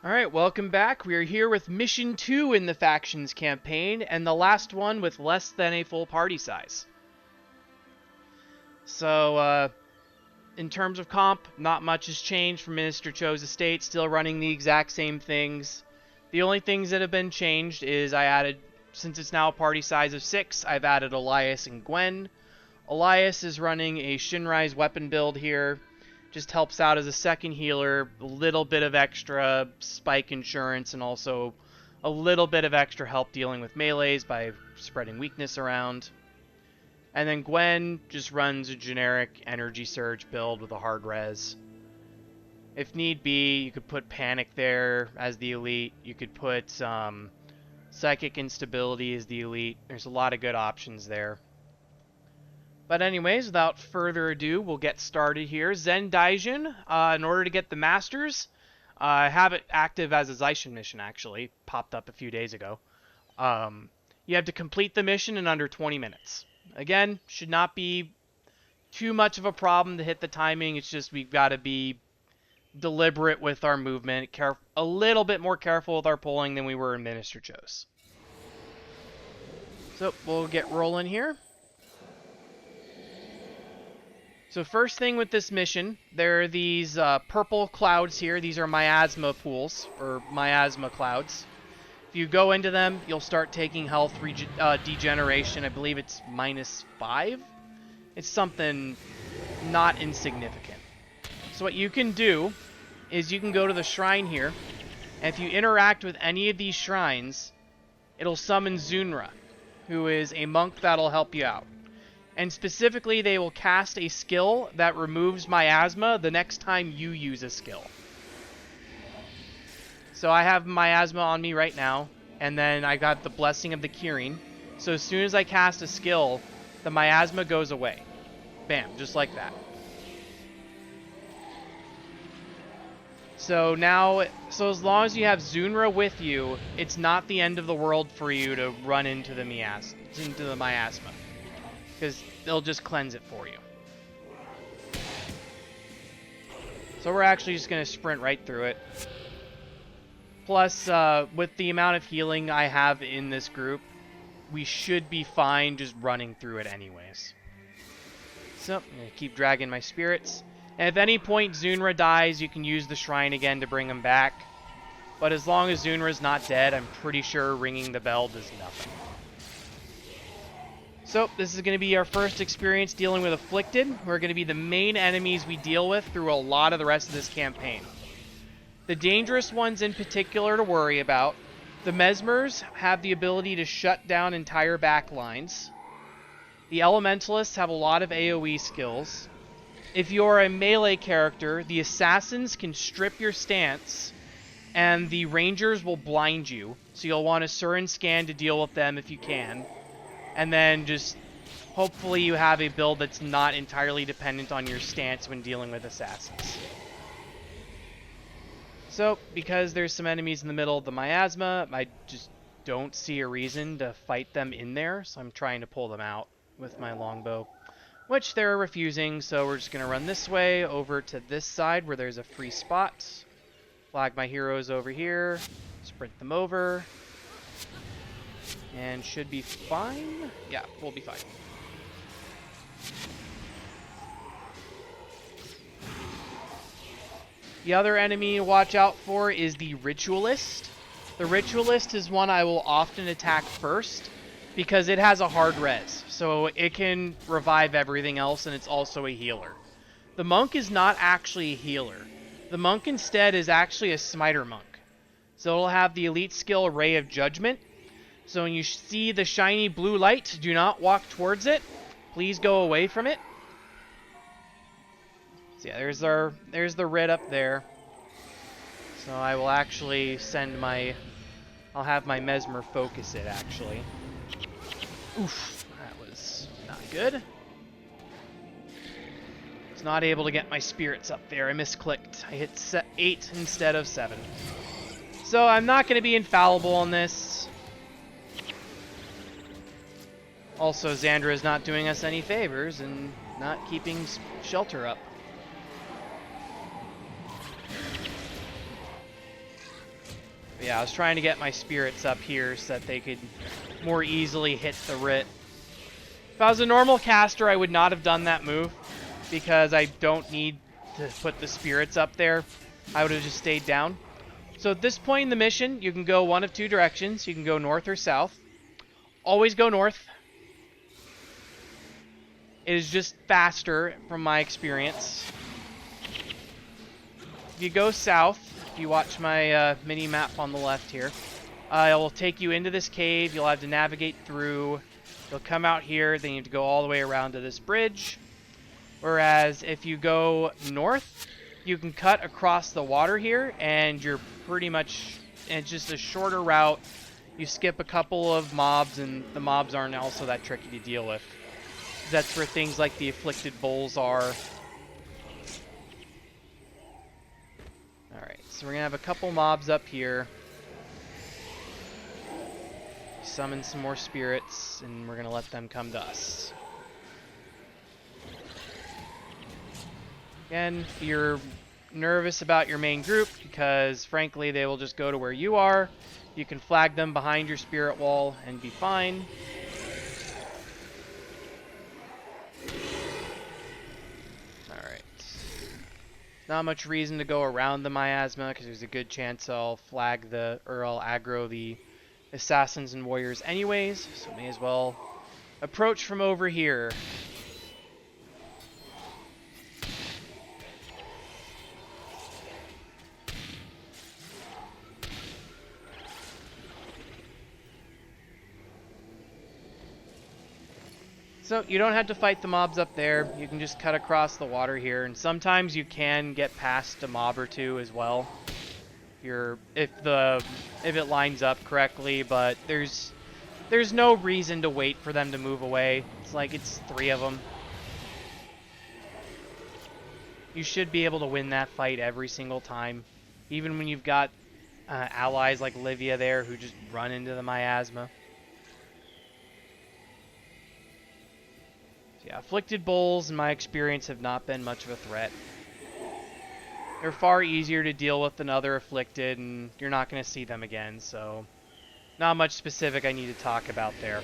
Alright, welcome back. We are here with Mission 2 in the Factions campaign, and the last one with less than a full party size. So, in terms of comp, not much has changed from Minister Cho's estate, still running the exact same things. The only things that have been changed is I added, since it's now a party size of 6, I've added Olias and Gwen. Olias is running a Xinrae's weapon build here. Just helps out as a second healer, a little bit of extra spike insurance, and also a little bit of extra help dealing with melees by spreading weakness around. And then Gwen just runs a generic energy surge build with a hard res. If need be, you could put Panic there as the elite. You could put Psychic Instability as the elite. There's a lot of good options there. But anyways, without further ado, we'll get started here. Zen Daijun, in order to get the Masters, I have it active as a Daijun mission, actually. Popped up a few days ago. You have to complete the mission in under 20 minutes. Again, should not be too much of a problem to hit the timing. It's just we've got to be deliberate with our movement, a little bit more careful with our pulling than we were in Minister Cho's. So, we'll get rolling here. So first thing with this mission, there are these purple clouds here. These are miasma pools, or miasma clouds. If you go into them, you'll start taking health degeneration. I believe it's -5. It's something not insignificant. So what you can do is you can go to the shrine here, and if you interact with any of these shrines, it'll summon Xandra, who is a monk that'll help you out. And specifically, they will cast a skill that removes miasma the next time you use a skill. So I have miasma on me right now, and then I got the Blessing of the Kirin. So as soon as I cast a skill, the miasma goes away. Bam, just like that. So now, as long as you have Xandra with you, it's not the end of the world for you to run into the miasma. Because they'll just cleanse it for you. So we're actually just going to sprint right through it. Plus, with the amount of healing I have in this group, we should be fine just running through it anyways. So, I'm going to keep dragging my spirits. And if at any point Xandra dies, you can use the shrine again to bring him back. But as long as Xundra's not dead, I'm pretty sure ringing the bell does nothing. So, this is going to be our first experience dealing with Afflicted. We're going to be the main enemies we deal with through a lot of the rest of this campaign. The dangerous ones in particular to worry about. The Mesmers have the ability to shut down entire backlines. The Elementalists have a lot of AoE skills. If you're a melee character, the Assassins can strip your stance, and the Rangers will blind you. So you'll want to Surin scan to deal with them if you can. And then just hopefully you have a build that's not entirely dependent on your stance when dealing with assassins. So, because there's some enemies in the middle of the miasma, I just don't see a reason to fight them in there, so I'm trying to pull them out with my longbow. Which they're refusing, so we're just going to run this way over to this side where there's a free spot. Flag my heroes over here, sprint them over. And should be fine. Yeah, we'll be fine. The other enemy to watch out for is the Ritualist. The Ritualist is one I will often attack first because it has a hard res. So it can revive everything else, and it's also a healer. The Monk is not actually a healer. The Monk instead is actually a Smiter Monk. So it'll have the elite skill Ray of Judgment. So when you see the shiny blue light, do not walk towards it. Please go away from it. So yeah, there's the red up there. So I will actually I'll have my Mesmer focus it actually. Oof, that was not good. Was not able to get my spirits up there. I misclicked. I hit 8 instead of 7. So I'm not going to be infallible on this. Also, Xandra is not doing us any favors and not keeping shelter up. But yeah, I was trying to get my spirits up here so that they could more easily hit the writ. If I was a normal caster, I would not have done that move because I don't need to put the spirits up there. I would have just stayed down. So at this point in the mission, you can go one of two directions. You can go north or south. Always go north. It is just faster from my experience. If you go south, if you watch my mini map on the left here, it will take you into this cave. You'll have to navigate through. You'll come out here, then you have to go all the way around to this bridge. Whereas if you go north, you can cut across the water here, and you're pretty much, and it's just a shorter route. You skip a couple of mobs, and the mobs aren't also that tricky to deal with. That's where things like the afflicted bulls are. Alright, so we're going to have a couple mobs up here. Summon some more spirits, and we're going to let them come to us. Again, if you're nervous about your main group, because frankly they will just go to where you are, you can flag them behind your spirit wall and be fine. Alright. Not much reason to go around the miasma, because there's a good chance I'll flag the, or I'll aggro the assassins and warriors anyways, so may as well approach from over here. So you don't have to fight the mobs up there. You can just cut across the water here, and sometimes you can get past a mob or two as well. If it lines up correctly, but there's no reason to wait for them to move away. It's like it's 3 of them. You should be able to win that fight every single time, even when you've got allies like Livia there who just run into the miasma. Yeah, afflicted bulls, in my experience, have not been much of a threat. They're far easier to deal with than other afflicted, and you're not going to see them again, so not much specific I need to talk about there.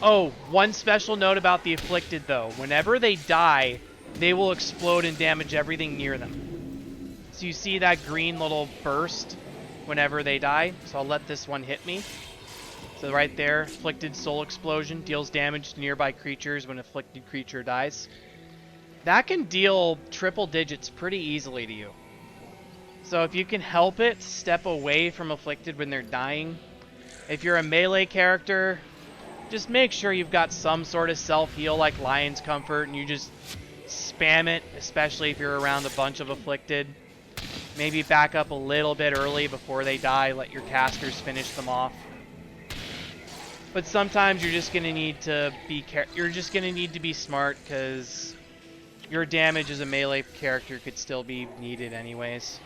Oh, one special note about the afflicted, though. Whenever they die, they will explode and damage everything near them. So you see that green little burst whenever they die, so I'll let this one hit me. So right there, afflicted soul explosion deals damage to nearby creatures when afflicted creature dies. That can deal triple digits pretty easily to you. So if you can help it, step away from afflicted when they're dying. If you're a melee character, just make sure you've got some sort of self-heal like Lion's Comfort, and you just spam it, especially if you're around a bunch of afflicted. Maybe back up a little bit early before they die, let your casters finish them off. But sometimes you're just gonna need to be smart, because your damage as a melee character could still be needed anyways.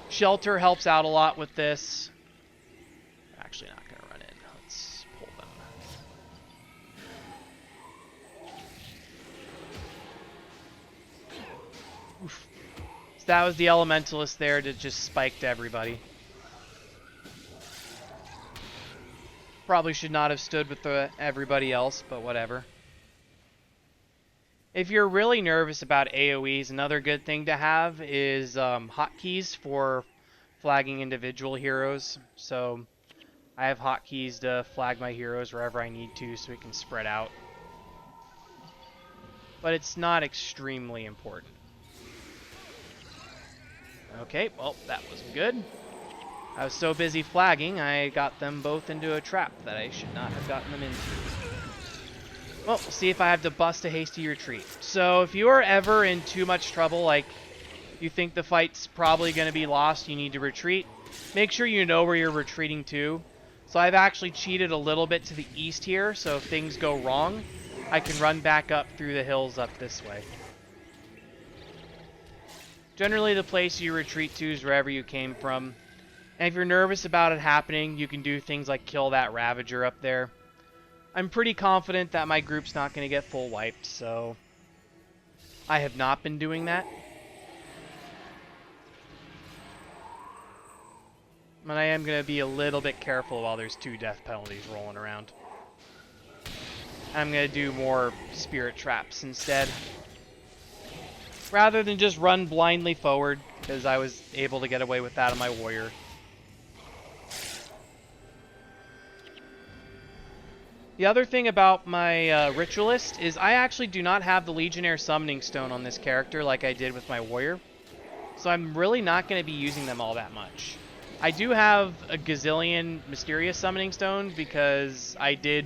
Shelter helps out a lot with this. Actually not gonna run in. Let's pull them. Oof. So that was the elementalist there that just spiked everybody. Probably should not have stood with everybody else, but whatever. If you're really nervous about AoEs, another good thing to have is hotkeys for flagging individual heroes. So I have hotkeys to flag my heroes wherever I need to so we can spread out. But it's not extremely important. Okay, well, that wasn't good. I was so busy flagging, I got them both into a trap that I should not have gotten them into. Well, we'll see if I have to bust a hasty retreat. So if you are ever in too much trouble, like you think the fight's probably going to be lost, you need to retreat, make sure you know where you're retreating to. So I've actually cheated a little bit to the east here, so if things go wrong, I can run back up through the hills up this way. Generally, the place you retreat to is wherever you came from. And if you're nervous about it happening, you can do things like kill that Ravager up there. I'm pretty confident that my group's not going to get full wiped, so I have not been doing that. And I am going to be a little bit careful while there's 2 death penalties rolling around. I'm going to do more spirit traps instead. Rather than just run blindly forward, because I was able to get away with that on my warrior. The other thing about my ritualist is I actually do not have the Legionnaire Summoning Stone on this character like I did with my warrior. So I'm really not going to be using them all that much. I do have a gazillion Mysterious Summoning Stones because I did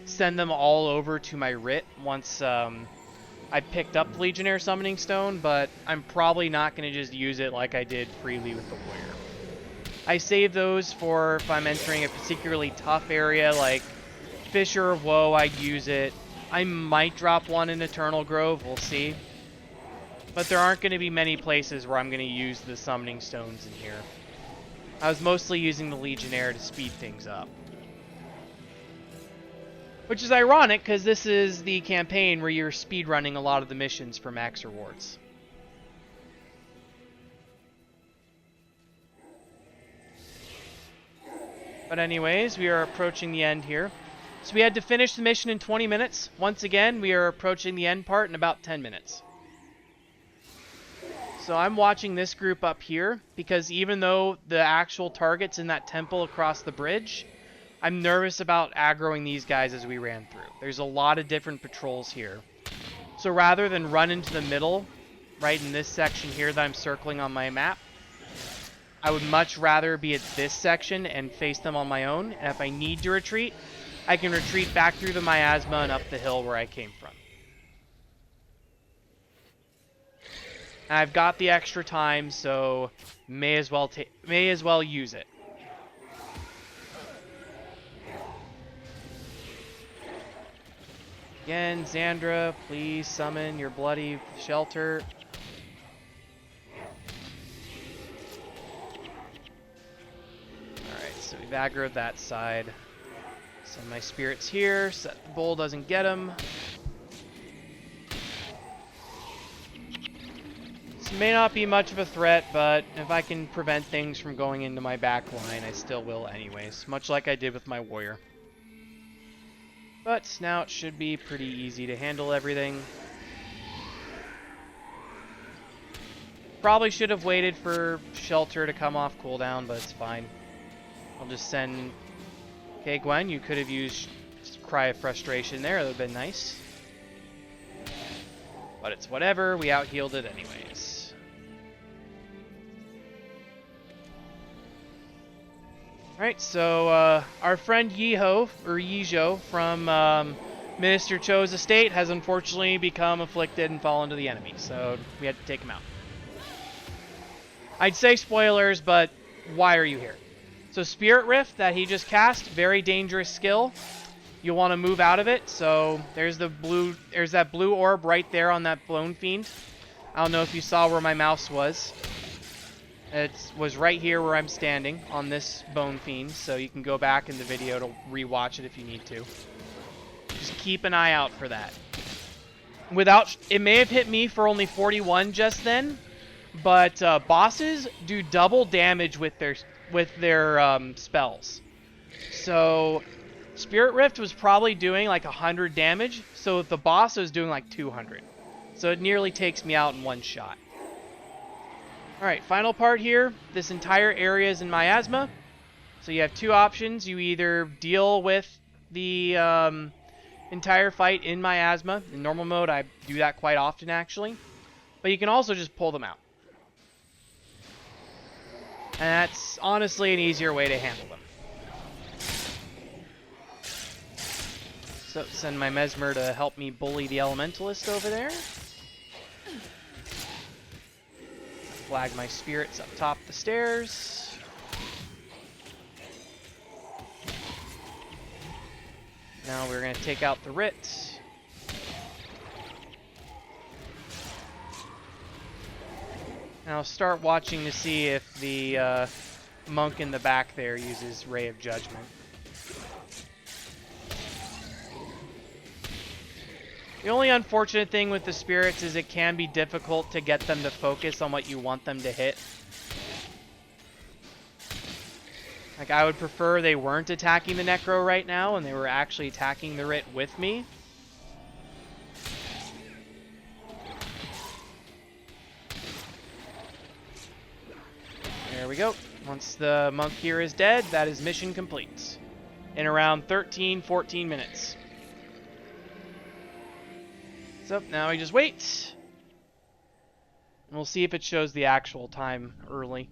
send them all over to my Writ once I picked up the Legionnaire Summoning Stone, but I'm probably not going to just use it like I did freely with the warrior. I save those for if I'm entering a particularly tough area like Fissure of Woe. I'd use it. I might drop one in Eternal Grove, we'll see. But there aren't going to be many places where I'm going to use the Summoning Stones in here. I was mostly using the Legionnaire to speed things up. Which is ironic, because this is the campaign where you're speedrunning a lot of the missions for max rewards. But anyways, we are approaching the end here. So we had to finish the mission in 20 minutes. Once again, we are approaching the end part in about 10 minutes. So I'm watching this group up here, because even though the actual target's in that temple across the bridge, I'm nervous about aggroing these guys as we ran through. There's a lot of different patrols here. So rather than run into the middle, right in this section here that I'm circling on my map, I would much rather be at this section and face them on my own. And if I need to retreat, I can retreat back through the miasma and up the hill where I came from. And I've got the extra time, so may as well use it. Again, Xandra, please summon your bloody shelter. Alright, so we've aggroed that side. Send my spirits here, so that the bull doesn't get him. This may not be much of a threat, but if I can prevent things from going into my back line, I still will anyways, much like I did with my warrior. But now it should be pretty easy to handle everything. Probably should have waited for shelter to come off cooldown, but it's fine. I'll just send... Okay, Gwen, you could have used Cry of Frustration there. That would have been nice. But it's whatever. We out-healed it anyways. Alright, so our friend Yijo from Minister Cho's estate has unfortunately become afflicted and fallen to the enemy, so we had to take him out. I'd say spoilers, but why are you here? So Spirit Rift that he just cast, very dangerous skill. You'll want to move out of it, so there's that blue orb right there on that Bone Fiend. I don't know if you saw where my mouse was. It was right here where I'm standing on this Bone Fiend, so you can go back in the video to rewatch it if you need to. Just keep an eye out for that. It may have hit me for only 41 just then, but bosses do double damage with their spells. So Spirit Rift was probably doing like 100 damage, so the boss was doing like 200. So it nearly takes me out in one shot. Alright, final part here. This entire area is in miasma. So you have two options. You either deal with the entire fight in miasma. In normal mode, I do that quite often, actually. But you can also just pull them out. And that's honestly an easier way to handle them. So send my Mesmer to help me bully the Elementalist over there. Flag my spirits up top the stairs. Now we're going to take out the Writ. Now start watching to see if the monk in the back there uses Ray of Judgment. The only unfortunate thing with the spirits is it can be difficult to get them to focus on what you want them to hit. Like, I would prefer they weren't attacking the Necro right now and they were actually attacking the Rit with me. There we go. Once the monk here is dead, that is mission complete. In around 13, 14 minutes. So, now we just wait. And we'll see if it shows the actual time early.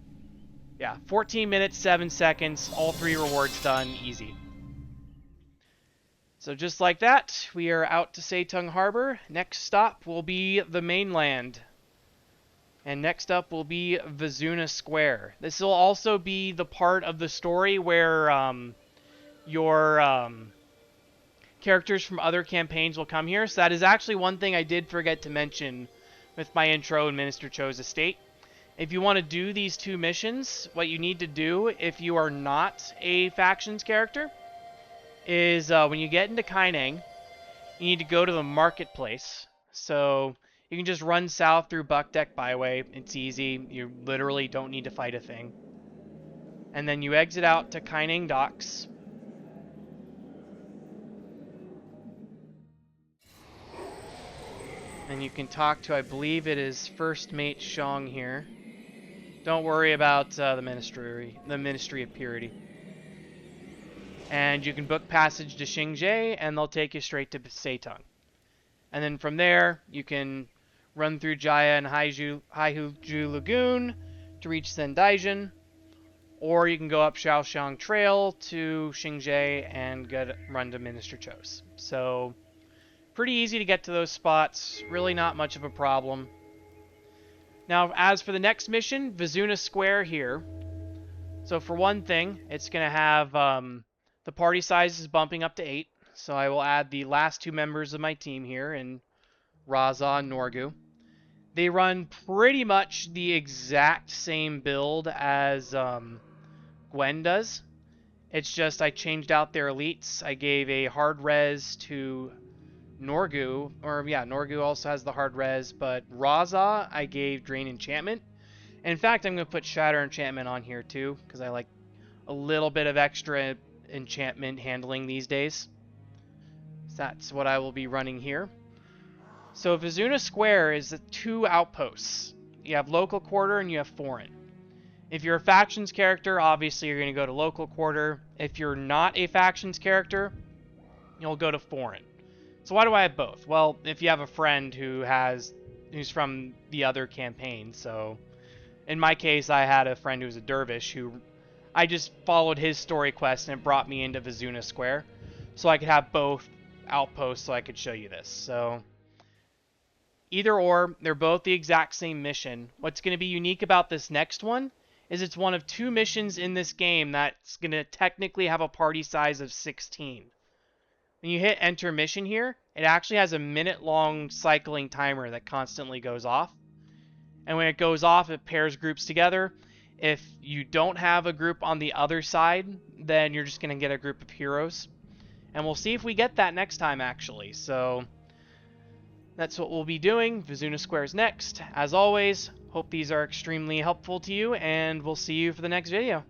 Yeah, 14 minutes, 7 seconds, all 3 rewards done, easy. So just like that, we are out to Seitung Harbor. Next stop will be the mainland. And next up will be Vizuna Square. This will also be the part of the story where your characters from other campaigns will come here. So that is actually one thing I did forget to mention with my intro in Minister Cho's estate. If you want to do these 2 missions, what you need to do if you are not a factions character is when you get into Kaineng, you need to go to the marketplace. So you can just run south through Buckdeck Byway. It's easy. You literally don't need to fight a thing. And then you exit out to Kaineng Docks. And you can talk to, I believe it is First Mate Shong here. Don't worry about the Ministry of Purity. And you can book passage to Xinrae, and they'll take you straight to Seitung. And then from there, you can run through Jaya and Haihuju Lagoon to reach Daijun, or you can go up Shaoxiang Trail to Xinrae and run to Minister Cho's. So, pretty easy to get to those spots, really not much of a problem. Now, as for the next mission, Vizuna Square here. So for one thing, it's going to have the party size is bumping up to 8. So I will add the last 2 members of my team here in Raza and Norgu. They run pretty much the exact same build as Gwen does. It's just I changed out their elites. I gave a hard res to Norgu, or yeah, Norgu also has the hard res, but Raza I gave Drain Enchantment. In fact, I'm going to put Shatter Enchantment on here too, because I like a little bit of extra enchantment handling these days. So that's what I will be running here. So Vizuna Square is 2 outposts. You have local quarter and you have foreign. If you're a factions character, obviously you're going to go to local quarter. If you're not a factions character, you'll go to foreign. So why do I have both? Well, if you have a friend who's from the other campaign, so in my case, I had a friend who was a dervish who I just followed his story quest and it brought me into Vizuna Square, so I could have both outposts so I could show you this. So either or, they're both the exact same mission. What's going to be unique about this next one is it's one of 2 missions in this game that's going to technically have a party size of 16. When you hit enter mission here, it actually has a minute-long cycling timer that constantly goes off. And when it goes off, it pairs groups together. If you don't have a group on the other side, then you're just going to get a group of heroes. And we'll see if we get that next time, actually. So that's what we'll be doing. Vizuna Square's next. As always, hope these are extremely helpful to you, and we'll see you for the next video.